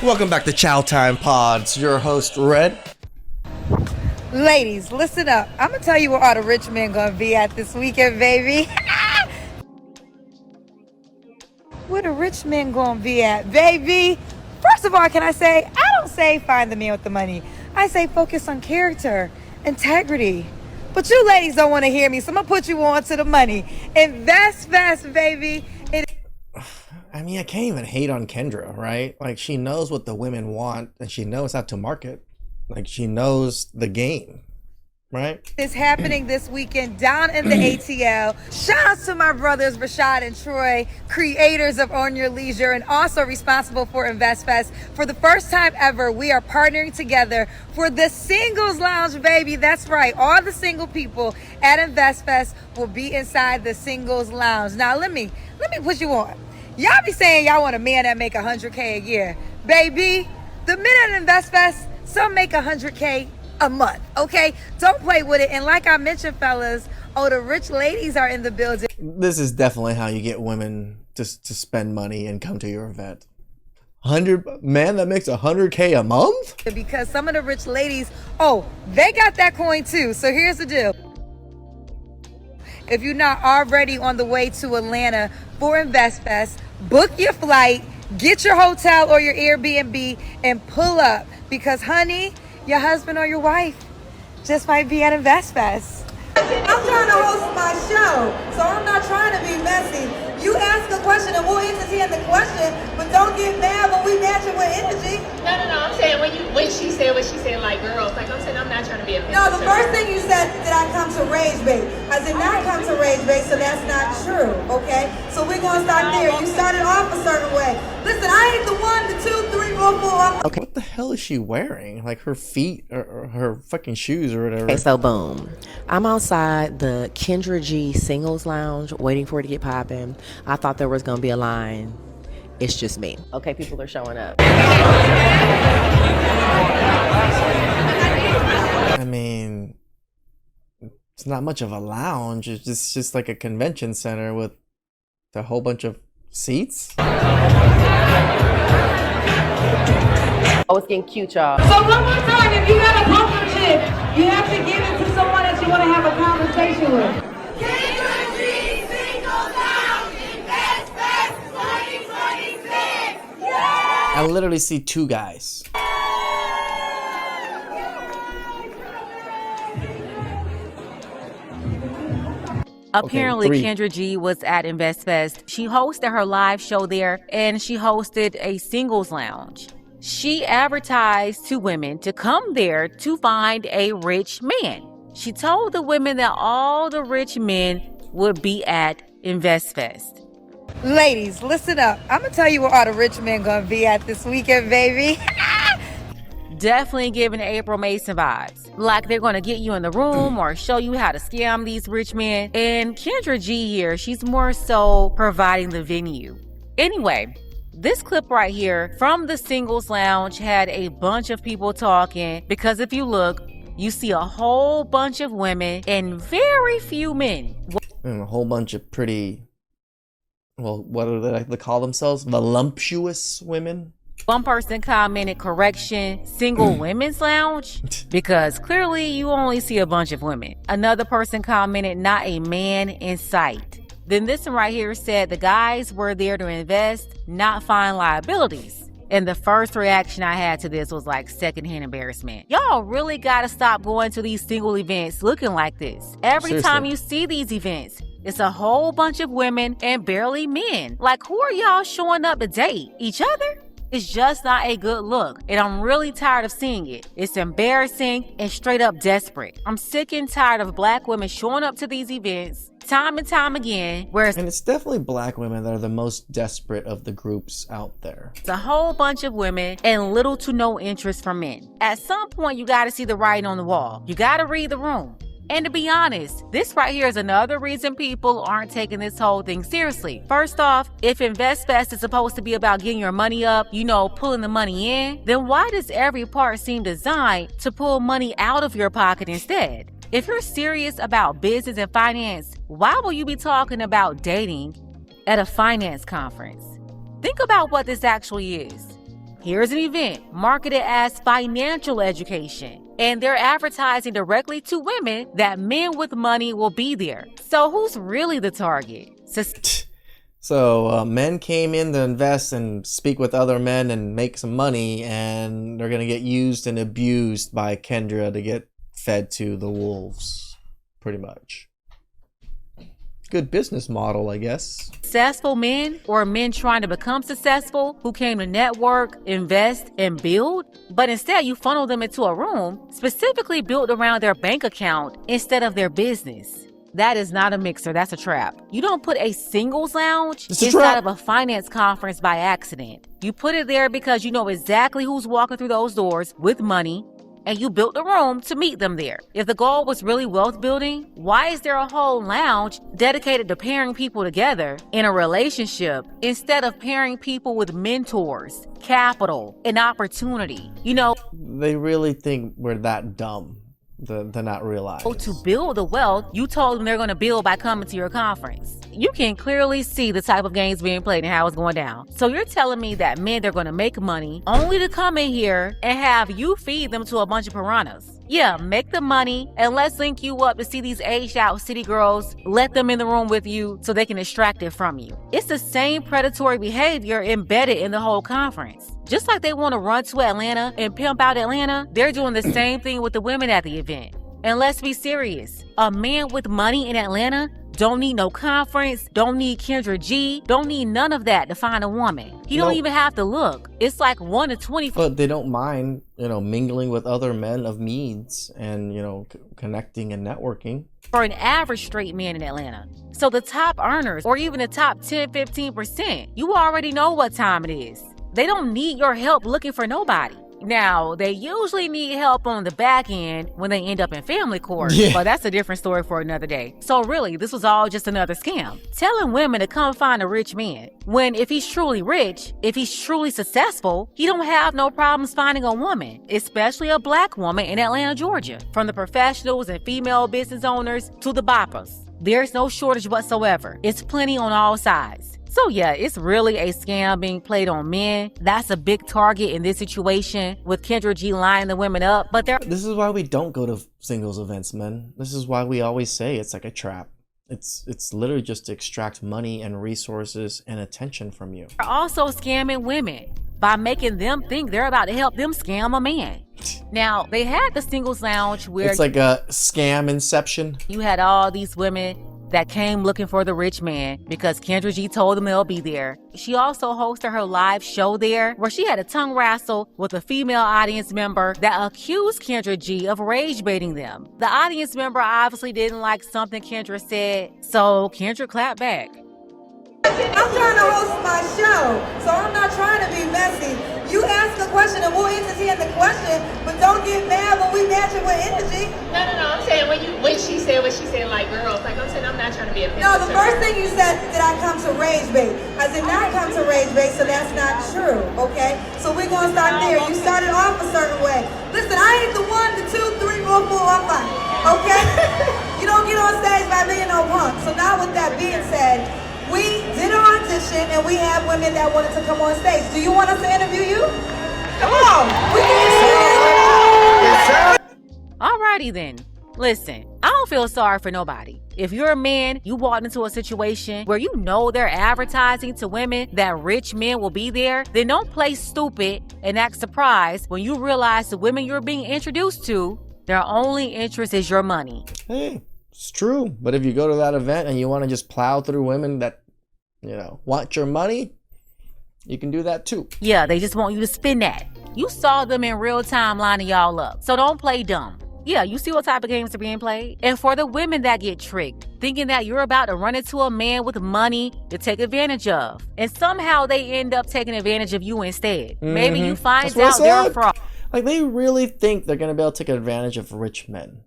Welcome back to Chow Time Pods. Your host, Red. Ladies, listen up. I'm going to tell you where all the rich men going to be at this weekend, baby. Where the rich men going to be at, baby? First of all, can I say, I don't say find the man with the money. I say focus on character, integrity. But you ladies don't want to hear me, so I'm going to put you on to the money. Invest fast, baby. I mean, I can't even hate on Kendra, right? Like, she knows what the women want, and she knows how to market. Like, she knows the game, right? It's happening this weekend down in the ATL. Shout out to my brothers, Rashad and Troy, creators of On Your Leisure, and also responsible for InvestFest. For the first time ever, we are partnering together for the Singles Lounge, baby. That's right. All the single people at InvestFest will be inside the Singles Lounge. Now, let me put you on. Y'all be saying y'all want a man that make $100K a year. Baby, the men at InvestFest, some make $100K a month, okay? Don't play with it. And like I mentioned, fellas, the rich ladies are in the building. This is definitely how you get women to spend money and come to your event. 100 man that makes $100K a month? Because some of the rich ladies, they got that coin too. So here's the deal. If you're not already on the way to Atlanta for InvestFest, book your flight, get your hotel or your Airbnb, and pull up. Because, honey, your husband or your wife just might be at InvestFest. I'm trying to host my show, so I'm not trying to be messy. You ask a question and we'll entertain the question, but don't get mad when we match it with energy. No. I'm saying when she said what she said, like girls, like I'm saying, I'm not trying to be a. No, the first thing you said, did I come to rage bait? I did not come to rage bait, so that's not true. Okay, so we're gonna start there. You started off a certain way. Listen, I ain't the 1, the 2, 3, 4, 4. Okay, what the hell is she wearing? Like her feet or her fucking shoes or whatever. Okay, so boom. I'm outside the Kendra G Singles Lounge waiting for it to get popping. I thought there was going to be a line. It's just me. Okay, people are showing up. I mean, it's not much of a lounge. It's just like a convention center with a whole bunch of seats. Oh, it's getting cute, y'all. So one more time, if you got a poker chip, you have to give it to someone that you want to have a conversation with. Kendra G Single Lounge InvestFest 2026! Yeah! I literally see two guys. Apparently, Okay, Kendra G was at InvestFest. She hosted her live show there, and she hosted a singles lounge. She advertised to women to come there to find a rich man. She told the women that all the rich men would be at InvestFest. Ladies, listen up. I'm going to tell you where all the rich men going to be at this weekend, baby. Definitely giving April Mason vibes. Like they're going to get you in the room or show you how to scam these rich men. And Kendra G here, she's more so providing the venue. Anyway, this clip right here from the Singles Lounge had a bunch of people talking because if you look, you see a whole bunch of women and very few men. And a whole bunch of pretty, well, what do they like to call themselves? Voluptuous women? One person commented, correction, single women's lounge, because clearly you only see a bunch of women. Another person commented, not a man in sight. Then this one right here said the guys were there to invest, not find liabilities. And the first reaction I had to this was like secondhand embarrassment. Y'all really gotta stop going to these single events looking like this. Every Seriously. time you see these events, it's a whole bunch of women and barely men. Like, who are y'all showing up to date? Each other? It's just not a good look, and I'm really tired of seeing it. It's embarrassing and straight up desperate. I'm sick and tired of black women showing up to these events time and time again, whereas And it's definitely black women that are the most desperate of the groups out there. it's a whole bunch of women and little to no interest from men. At some point, you gotta see the writing on the wall. You gotta read the room. And to be honest, this right here is another reason people aren't taking this whole thing seriously. First off, if InvestFest is supposed to be about getting your money up, pulling the money in, then why does every part seem designed to pull money out of your pocket instead? If you're serious about business and finance, why will you be talking about dating at a finance conference? Think about what this actually is. Here's an event marketed as financial education, and they're advertising directly to women that men with money will be there. So who's really the target? So men came in to invest and speak with other men and make some money, and they're gonna get used and abused by Kendra to get fed to the wolves, pretty much. Good business model, I guess. Successful men or men trying to become successful who came to network, invest, and build, but instead you funnel them into a room specifically built around their bank account instead of their business. That is not a mixer, that's a trap. You don't put a singles lounge inside of a finance conference by accident. You put it there because you know exactly who's walking through those doors with money, and you built a room to meet them there. If the goal was really wealth building, why is there a whole lounge dedicated to pairing people together in a relationship instead of pairing people with mentors, capital, and opportunity? You know, they really think we're that dumb to not realize. To build the wealth you told them they're going to build by coming to your conference. You can clearly see the type of games being played and how it's going down. So you're telling me that men, they're going to make money only to come in here and have you feed them to a bunch of piranhas. Yeah, make the money and let's link you up to see these aged out city girls. Let them in the room with you so they can extract it from you. It's the same predatory behavior embedded in the whole conference. Just like they want to run to Atlanta and pimp out Atlanta, they're doing the same thing with the women at the event. And let's be serious, a man with money in Atlanta don't need no conference, don't need Kendra G, don't need none of that to find a woman. He don't even have to look. It's like 1 to 20. But they don't mind, mingling with other men of means and, connecting and networking. For an average straight man in Atlanta. So the top earners, or even the top 10, 15%, you already know what time it is. They don't need your help looking for nobody. Now, they usually need help on the back end when they end up in family court, but that's a different story for another day. So really, this was all just another scam. Telling women to come find a rich man, when if he's truly rich, if he's truly successful, he don't have no problems finding a woman, especially a black woman in Atlanta, Georgia. From the professionals and female business owners to the boppers, there's no shortage whatsoever. It's plenty on all sides. So yeah, it's really a scam being played on men. That's a big target in this situation with Kendra G lining the women up. But this is why we don't go to singles events, men. This is why we always say it's like a trap. It's literally just to extract money and resources and attention from you. They're also scamming women by making them think they're about to help them scam a man. Now, they had the singles lounge where it's like a scam inception. You had all these women that came looking for the rich man because Kendra G told them they'll be there. She also hosted her live show there where she had a tongue wrestle with a female audience member that accused Kendra G of rage baiting them. The audience member obviously didn't like something Kendra said, so Kendra clapped back. I'm trying to host my show, so I'm not trying to be messy. You ask a question and we'll entertain the question, but don't get mad when we match it with energy. No, I'm saying when she said what she said, like girls, like I'm saying I'm not trying to be a No, the first thing you said, did I come to rage bait? I did not come to rage bait, so that's not true, okay? So we're gonna start there. You started off a certain way. Listen, I ain't the 1, the 2, 3, 4, 4, or 5, okay? You don't get on stage by being no punk. So now with that being said, we did an audition and we have women that wanted to come on stage. Do you want us to interview you? Come on, we can. Alrighty then. Listen, I don't feel sorry for nobody. If you're a man, you walked into a situation where you know they're advertising to women that rich men will be there, then don't play stupid and act surprised when you realize the women you're being introduced to, their only interest is your money. Hey, it's true. But if you go to that event and you want to just plow through women that, want your money, you can do that too. Yeah, they just want you to spend that. You saw them in real time lining y'all up. So don't play dumb. Yeah, you see what type of games are being played. And for the women that get tricked, thinking that you're about to run into a man with money to take advantage of, and somehow they end up taking advantage of you instead. Maybe you find out they're a fraud. Like, they really think they're going to be able to take advantage of rich men.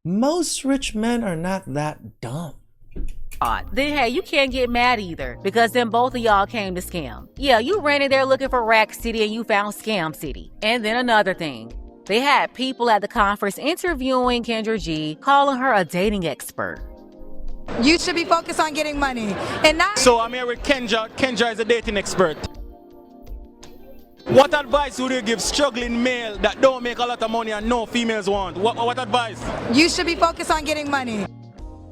Most rich men are not that dumb. Then hey, you can't get mad either, because then both of y'all came to scam. Yeah, you ran in there looking for Rack City and you found Scam City. And then another thing, they had people at the conference interviewing Kendra G, calling her a dating expert. You should be focused on getting money and not. So I'm here with Kendra. Kendra is a dating expert. What advice would you give struggling male that don't make a lot of money and no females want? What advice? You should be focused on getting money.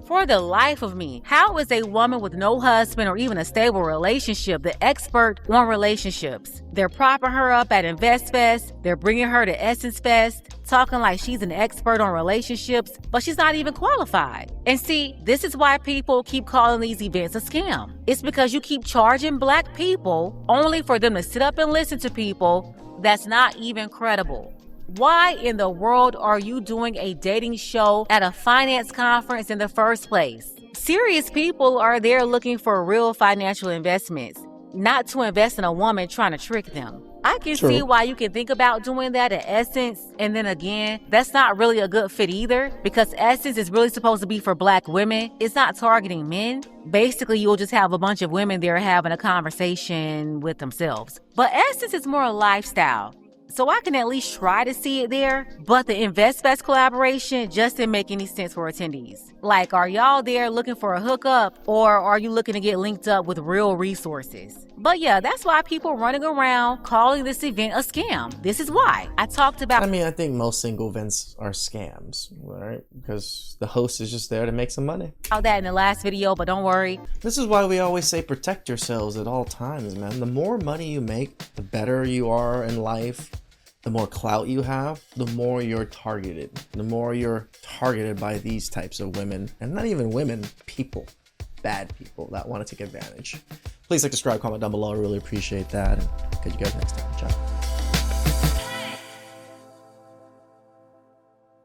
For the life of me, how is a woman with no husband or even a stable relationship the expert on relationships? They're propping her up at Invest Fest, they're bringing her to Essence Fest, talking like she's an expert on relationships, but she's not even qualified. And see, this is why people keep calling these events a scam. It's because you keep charging Black people only for them to sit up and listen to people that's not even credible. Why in the world are you doing a dating show at a finance conference in the first place? Serious people are there looking for real financial investments, not to invest in a woman trying to trick them. I can see why you can think about doing that at Essence, and then again, that's not really a good fit either, because Essence is really supposed to be for Black women. It's not targeting men. Basically, you'll just have a bunch of women there having a conversation with themselves. But Essence is more a lifestyle, so I can at least try to see it there, but the InvestFest collaboration just didn't make any sense for attendees. Like, are y'all there looking for a hookup, or are you looking to get linked up with real resources? But yeah, that's why people running around calling this event a scam. This is why. I think most single events are scams, right? Because the host is just there to make some money. About that in the last video, but don't worry. This is why we always say protect yourselves at all times, man. The more money you make, the better you are in life. The more clout you have, the more you're targeted. The more you're targeted by these types of women, and not even women, people, bad people that want to take advantage. Please like, subscribe, comment down below. I really appreciate that, and catch you guys next time.